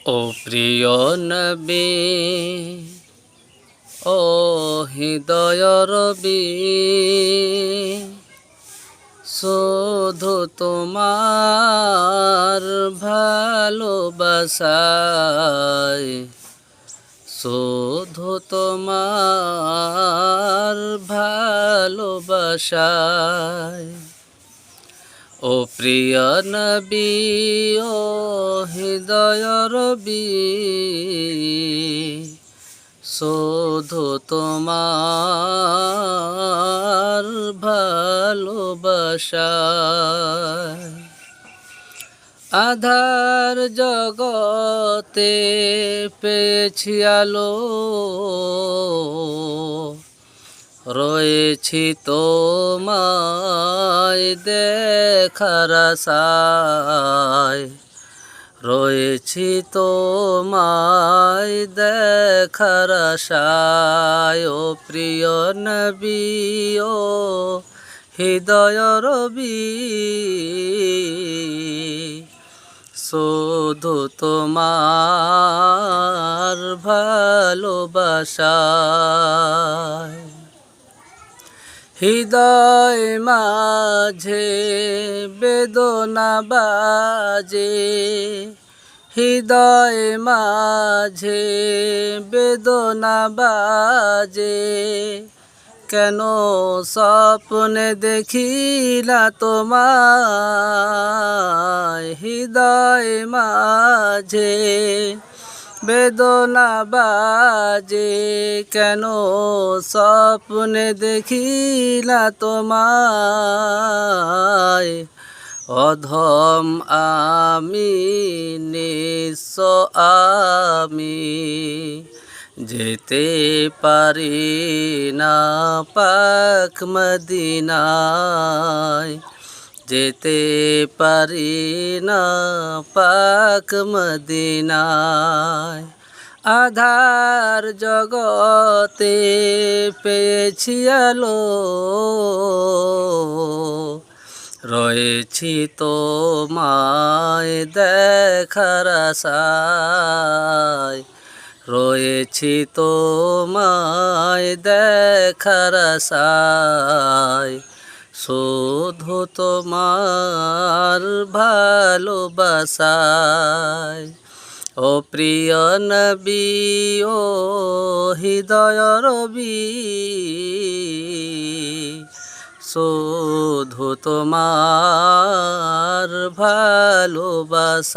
ও প্রিয় নবী, ও হৃদয় রবি, শুধু তোমার ভালোবাসায়, শুধু তোমার ভালোবাসায়। ও প্রিয় নবী, ও হৃদয় রবি, শুধু তোমার ভালোবাসায়। আধার জগতে পেয়েছি আলো, রয়েছি তোমায় দেখার আশায়, রয়েছি তোমায় দেখার আশায়। ও প্রিয় নবী, ও হৃদয় রবি, শুধু তোমার ভালোবাসায়। হৃদয় মাঝে বেদনা বাজে, হৃদয় মাঝে বেদনা বাজে, কেন স্বপ্নে দেখি না তোমায়। হৃদয় মাঝে বেদনা বাজে, কেন স্বপ্নে দেখি না তোমায়। অধম আমি, নিঃস্ব আমি, যেতে পারি না পাক মদিনায়, যেতে পারি না পাক মদিনায়। আধার জগতে পেয়েছি আলো, রয়েছি তোমায় দেখার আশায়, রয়েছি তোমায় দেখার আশায়, শুধু তোমার ভালোবাসায়। ও প্রিয় নবী, ও হৃদয় রবি, শুধু তোমার ভালোবাসায়।